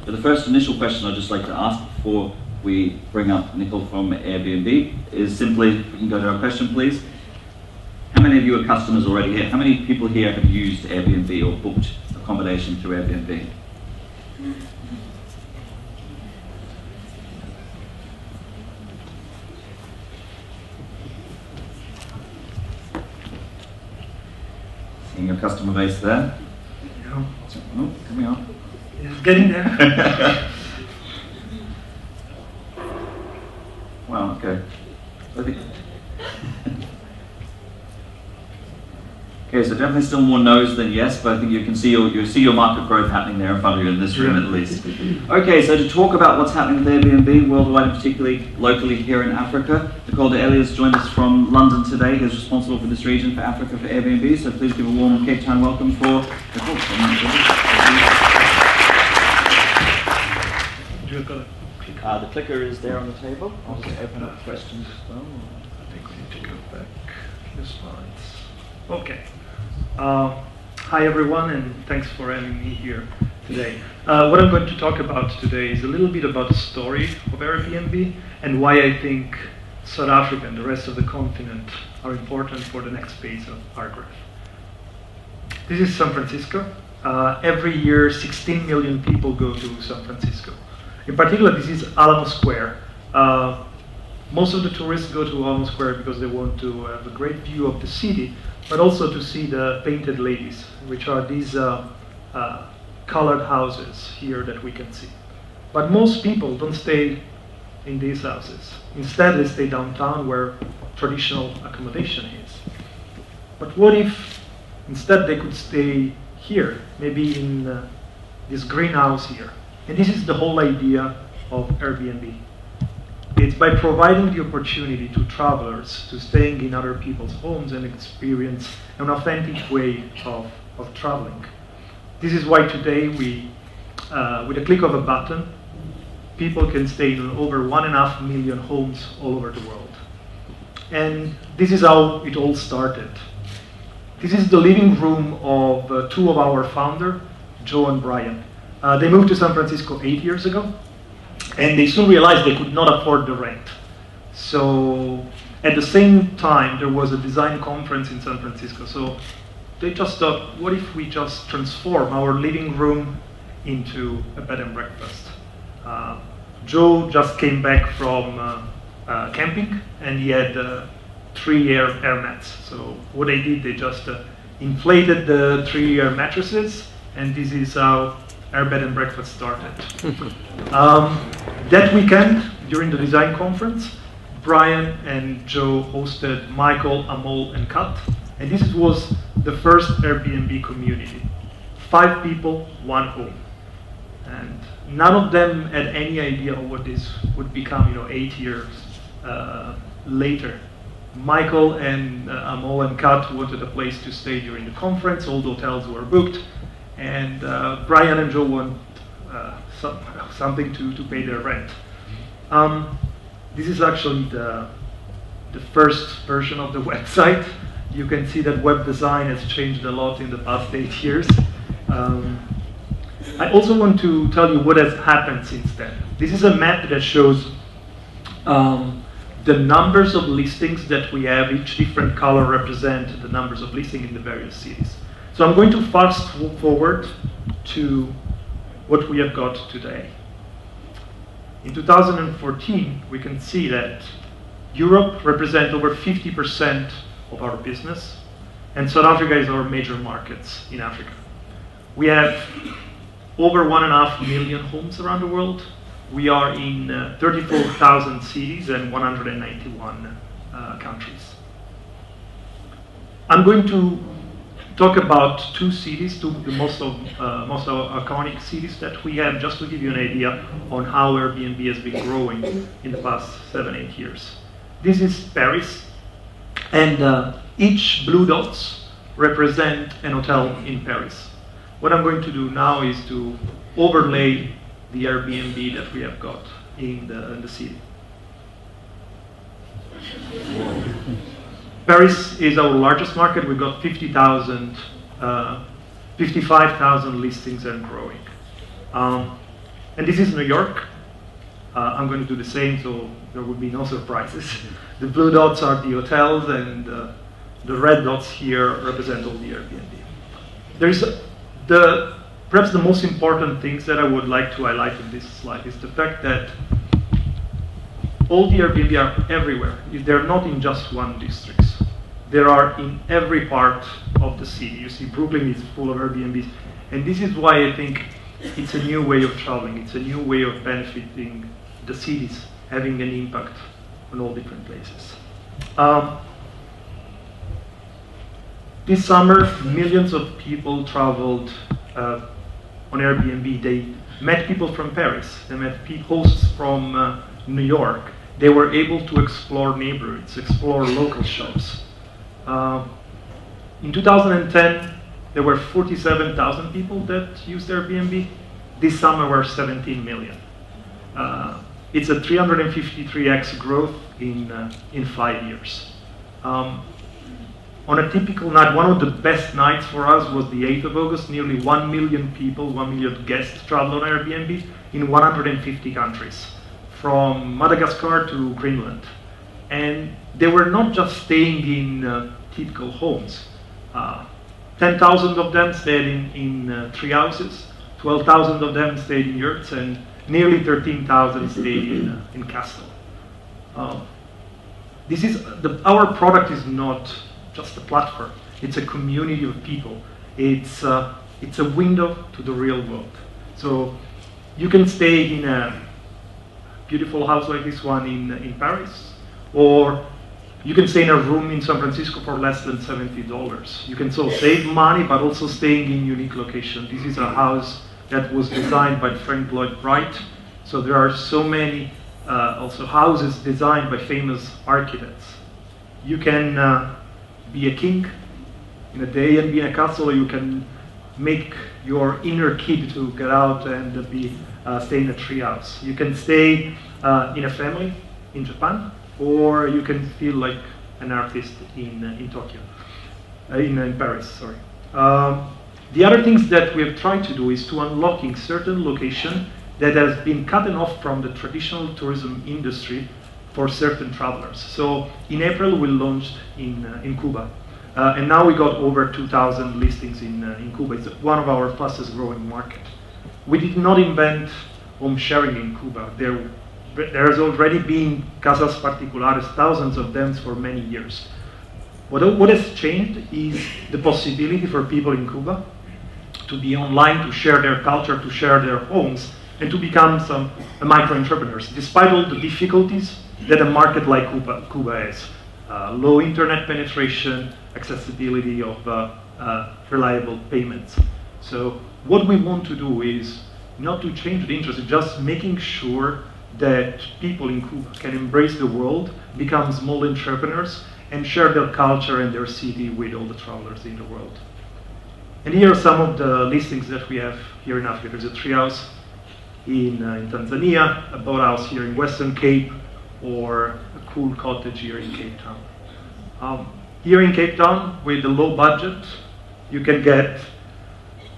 But the first initial question I'd just like to ask before we bring up Nicola from Airbnb is simply, if we can go to our question please. How many of you are customers already here? How many people here have used Airbnb or booked accommodation through Airbnb? Seeing your customer base there. Yeah. Oh, coming on. It's getting there. Wow, okay. I think okay, so definitely still more no's than yes, but I think you can see your market growth happening there in front of you in this room at least. Okay, so to talk about what's happening with Airbnb worldwide and particularly locally here in Africa, Nicola has joined us from London today. He's responsible for this region for Africa for Airbnb, so please give a warm Cape Town welcome for Nicola. The clicker is there on the table. I'll just open up questions as well. I think we need to go back the slides. Okay. Hi everyone, and thanks for having me here today. What I'm going to talk about today is a little bit about the story of Airbnb and why I think South Africa and the rest of the continent are important for the next phase of our growth. This is San Francisco. Every year, 16 million people go to San Francisco. In particular, this is Alamo Square. Most of the tourists go to Alamo Square because they want to have a great view of the city, but also to see the painted ladies, which are these colored houses here that we can see. But most people don't stay in these houses. Instead, they stay downtown where traditional accommodation is. But what if instead they could stay here, maybe in this greenhouse here? And this is the whole idea of Airbnb. It's by providing the opportunity to travelers to staying in other people's homes and experience an authentic way of traveling. This is why today we, with a click of a button, people can stay in over 1.5 million homes all over the world. And this is how it all started. This is the living room of two of our founders, Joe and Brian. They moved to San Francisco 8 years ago, and they soon realized they could not afford the rent. So at the same time, there was a design conference in San Francisco. So they just thought, what if we just transform our living room into a bed and breakfast? Joe just came back from camping, and he had 3 air mats. So what they did, they just inflated the 3 air mattresses, and this is how our bed and breakfast started. That weekend, during the design conference, Brian and Joe hosted Michael, Amol, and Kat, and this was the first Airbnb community. 5 people, 1 home. And none of them had any idea of what this would become, 8 years later. Michael and Amol and Kat wanted a place to stay during the conference. All the hotels were booked. And Brian and Joe want something to pay their rent. This is actually the first version of the website. You can see that web design has changed a lot in the past 8 years. I also want to tell you what has happened since then. This is a map that shows the numbers of listings that we have. Each different color represents the numbers of listings in the various cities. So I'm going to fast forward to what we have got today. In 2014, we can see that Europe represents over 50% of our business, and South Africa is our major markets in Africa. We have over 1.5 million homes around the world. We are in 34,000 cities and 191 countries. I'm going to talk about 2 cities, the most iconic cities that we have, just to give you an idea on how Airbnb has been growing in the past 7-8 years. This is Paris, and each blue dots represent an hotel in Paris. What I'm going to do now is to overlay the Airbnb that we have got in the city. Paris is our largest market. We've got 55,000 listings and growing. And this is New York. I'm going to do the same, so there will be no surprises. The blue dots are the hotels, and the red dots here represent all the Airbnb. There is perhaps the most important things that I would like to highlight in this slide is the fact that all the Airbnb are everywhere. They're not in just one district. They are in every part of the city. You see, Brooklyn is full of Airbnbs, and this is why I think it's a new way of traveling. It's a new way of benefiting the cities, having an impact on all different places. This summer, millions of people traveled on Airbnb. They met people from Paris. They met hosts from New York. They were able to explore neighborhoods, explore local shops. In 2010, there were 47,000 people that used Airbnb. This summer, were 17 million. It's a 353x growth in 5 years. On a typical night, one of the best nights for us was the 8th of August. Nearly 1 million people, 1 million guests traveled on Airbnb in 150 countries, from Madagascar to Greenland. And they were not just staying in typical homes. 10,000 of them stayed in tree houses, 12,000 of them stayed in yurts, and nearly 13,000 stayed in castle. Our product is not just a platform. It's a community of people. It's a window to the real world. So you can stay in a beautiful house like this one in Paris, or you can stay in a room in San Francisco for less than $70. You can so save money, but also staying in unique location. This is a house that was designed by Frank Lloyd Wright. So there are so many also houses designed by famous architects. You can be a king in a day and be in a castle, or you can make your inner kid to get out and stay in a treehouse. You can stay in a family in Japan, or you can feel like an artist in Tokyo, in Paris, sorry. The other things that we have tried to do is to unlocking certain location that has been cut off from the traditional tourism industry for certain travelers. So in April, we launched in Cuba. And now we got over 2,000 listings in Cuba. It's one of our fastest growing market. We did not invent home sharing in Cuba. There has already been casas particulares, thousands of them for many years. What has changed is the possibility for people in Cuba to be online, to share their culture, to share their homes, and to become some micro-entrepreneurs, despite all the difficulties that a market like Cuba has. Low internet penetration, accessibility of reliable payments. So what we want to do is not to change the interest, just making sure that people in Cuba can embrace the world, become small entrepreneurs, and share their culture and their city with all the travelers in the world. And here are some of the listings that we have here in Africa. There's a treehouse in Tanzania, a boathouse here in Western Cape, or a cool cottage here in Cape Town. Here in Cape Town, with a low budget, you can get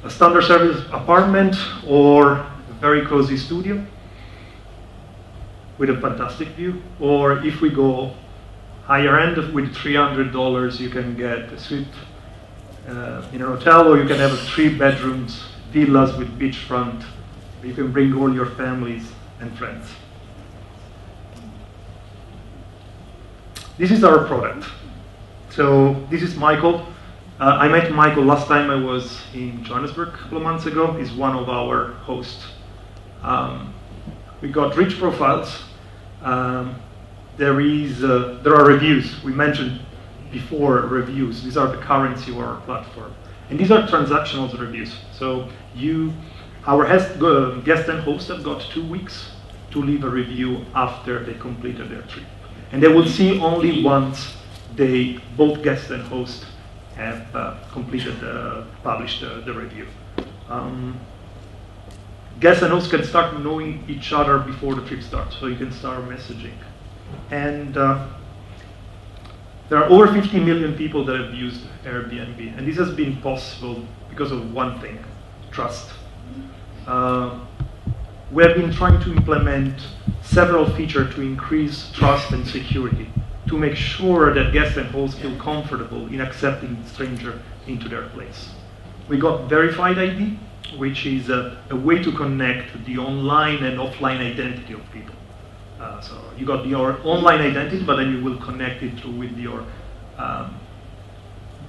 a standard service apartment or a very cozy studio with a fantastic view. Or if we go higher end, with $300, you can get a suite in a hotel, or you can have 3 bedrooms, villas with beachfront. You can bring all your families and friends. This is our product. So this is Michael. I met Michael last time I was in Johannesburg a couple of months ago. He's one of our hosts. We got rich profiles. There are reviews. We mentioned before reviews. These are the currency of our platform. And these are transactional reviews. So our guest and host have got 2 weeks to leave a review after they completed their trip. And they will see only once both guest and host have published the review. Guests and hosts can start knowing each other before the trip starts, so you can start messaging. And there are over 50 million people that have used Airbnb, and this has been possible because of one thing: trust. we have been trying to implement several features to increase trust and security, to make sure that guests and hosts feel comfortable in accepting strangers into their place. We got verified ID, which is a way to connect the online and offline identity of people. So you got your online identity, but then you will connect it through with your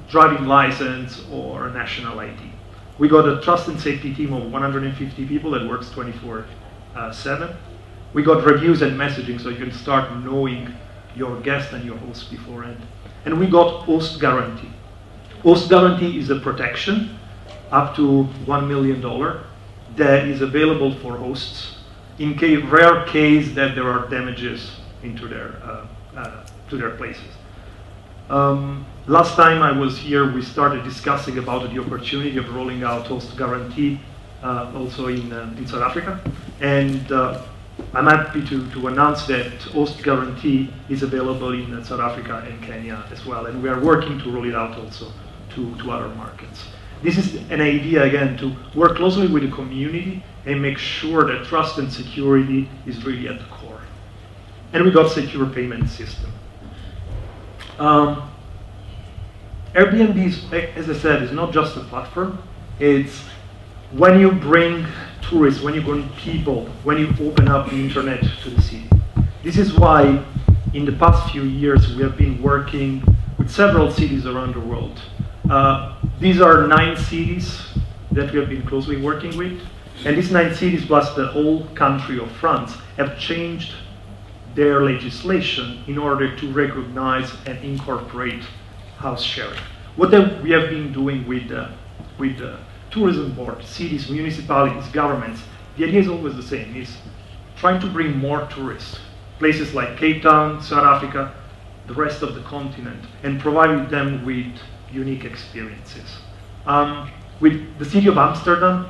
driving license or national ID. We got a trust and safety team of 150 people that works 24/7. We got reviews and messaging, so you can start knowing your guest and your host beforehand. And we got host guarantee. Host guarantee is a protection up to $1 million that is available for hosts in rare case that there are damages into their places. Last time I was here, we started discussing about the opportunity of rolling out host guarantee also in South Africa. And I'm happy to announce that host guarantee is available in South Africa and Kenya as well. And we are working to roll it out also to other markets. This is an idea, again, to work closely with the community and make sure that trust and security is really at the core. And we got secure payment system. Airbnb, as I said, is not just a platform. It's when you bring tourists, when you bring people, when you open up the internet to the city. This is why in the past few years we have been working with several cities around the world. These are 9 cities that we have been closely working with. And these 9 cities plus the whole country of France have changed their legislation in order to recognize and incorporate house sharing. What we have been doing with the tourism board, cities, municipalities, governments, the idea is always the same, is trying to bring more tourists, places like Cape Town, South Africa, the rest of the continent, and providing them with unique experiences. With the city of Amsterdam,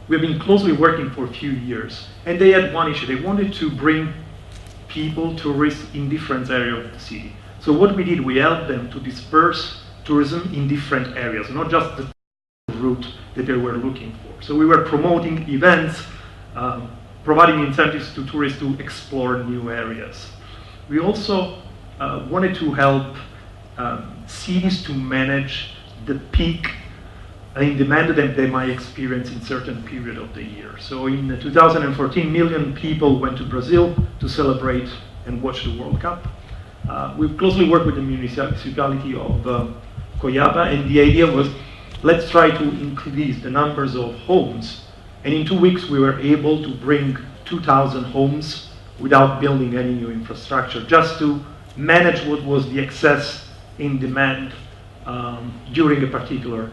we've been closely working for a few years, and they had one issue. They wanted to bring people, tourists, in different areas of the city. So what we did, we helped them to disperse tourism in different areas, not just the route that they were looking for. So we were promoting events, providing incentives to tourists to explore new areas. We also wanted to help cities to manage the peak in demand that they might experience in certain period of the year. So in 2014, million people went to Brazil to celebrate and watch the World Cup. We've closely worked with the municipality of Cuiabá, and the idea was, let's try to increase the numbers of homes. And in 2 weeks, we were able to bring 2,000 homes without building any new infrastructure, just to manage what was the excess in demand during a particular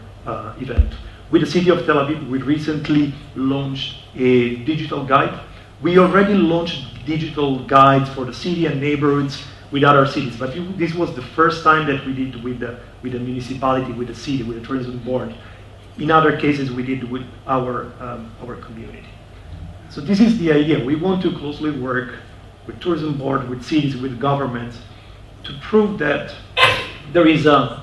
event. With the city of Tel Aviv, we recently launched a digital guide. We already launched digital guides for the city and neighborhoods with other cities, but this was the first time that we did with the municipality, with the city, with the tourism board. In other cases, we did with our community. So this is the idea. We want to closely work with tourism board, with cities, with governments, to prove that there is a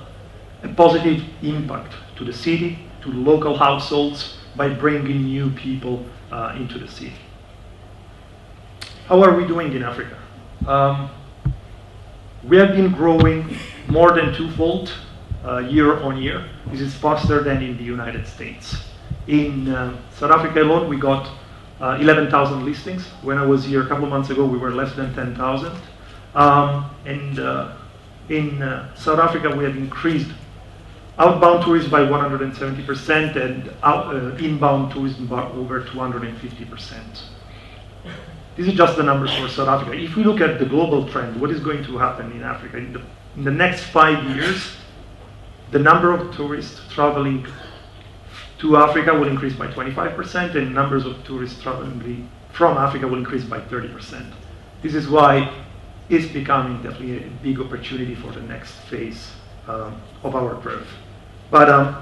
positive impact to the city, to local households, by bringing new people into the city. How are we doing in Africa? We have been growing more than twofold year on year. This is faster than in the United States. In South Africa alone, we got 11,000 listings. When I was here a couple of months ago, we were less than 10,000. In South Africa, we have increased outbound tourism by 170% and inbound tourism by over 250%. These are just the numbers for South Africa. If we look at the global trend, what is going to happen in Africa? In the next 5 years, the number of tourists traveling to Africa will increase by 25%, and numbers of tourists traveling from Africa will increase by 30%. This is why it's becoming definitely a big opportunity for the next phase of our growth. But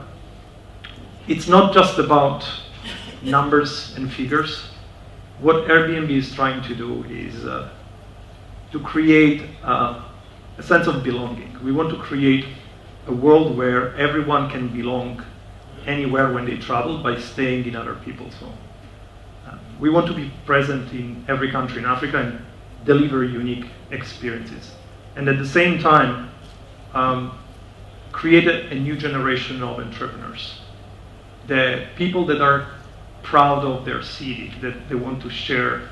it's not just about numbers and figures. What Airbnb is trying to do is to create a sense of belonging. We want to create a world where everyone can belong anywhere when they travel by staying in other people's home. we want to be present in every country in Africa and deliver unique experiences. And at the same time, create a new generation of entrepreneurs. The people that are proud of their city, that they want to share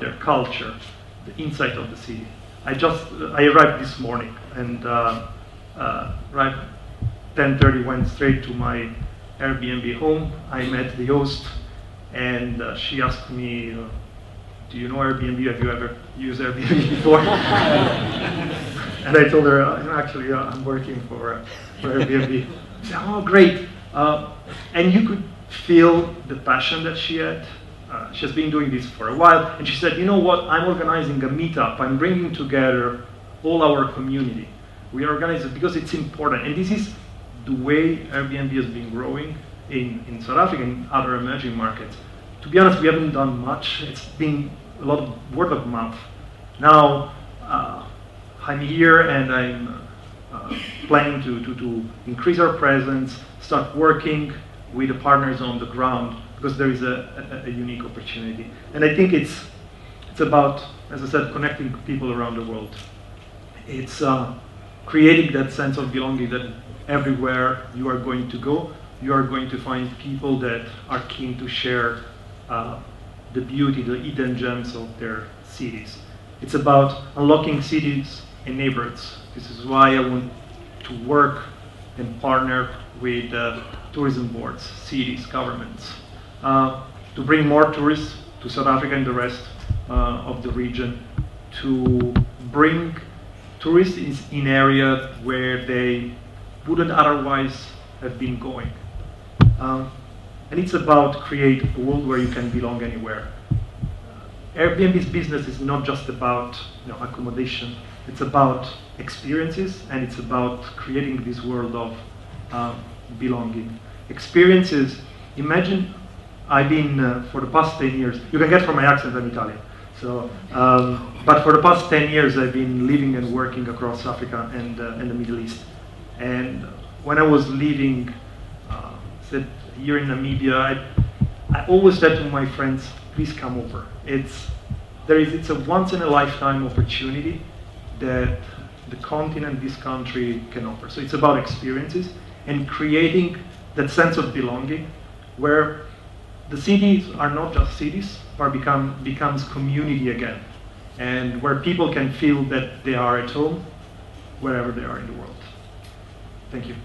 their culture, the insight of the city. I arrived this morning and right 10:30 went straight to my Airbnb home. I met the host and she asked me, do you know Airbnb? Have you ever used Airbnb before? And I told her, actually, I'm working for Airbnb. She said, oh, great. And you could feel the passion that she had. She has been doing this for a while. And she said, you know what? I'm organizing a meetup. I'm bringing together all our community. We organize it because it's important. And this is the way Airbnb has been growing in South Africa and other emerging markets. To be honest, we haven't done much. It's been a lot of word of mouth. Now, I'm here and I'm planning to increase our presence, start working with the partners on the ground because there is a unique opportunity. And I think it's about, as I said, connecting people around the world. It's creating that sense of belonging that everywhere you are going to go, you are going to find people that are keen to share the beauty, the hidden gems of their cities. It's about unlocking cities and neighborhoods. This is why I want to work and partner with tourism boards, cities, governments, to bring more tourists to South Africa and the rest of the region, to bring tourists in areas where they wouldn't otherwise have been going. And it's about create a world where you can belong anywhere. Airbnb's business is not just about accommodation. It's about experiences, and it's about creating this world of belonging. Experiences, imagine I've been, for the past 10 years, you can get from my accent I'm Italian, so, but for the past 10 years I've been living and working across Africa and the Middle East. And when I was living here in Namibia, I always said to my friends, please come over. It's a once-in-a-lifetime opportunity that the continent, this country can offer. So it's about experiences and creating that sense of belonging where the cities are not just cities, but becomes community again, and where people can feel that they are at home wherever they are in the world. Thank you.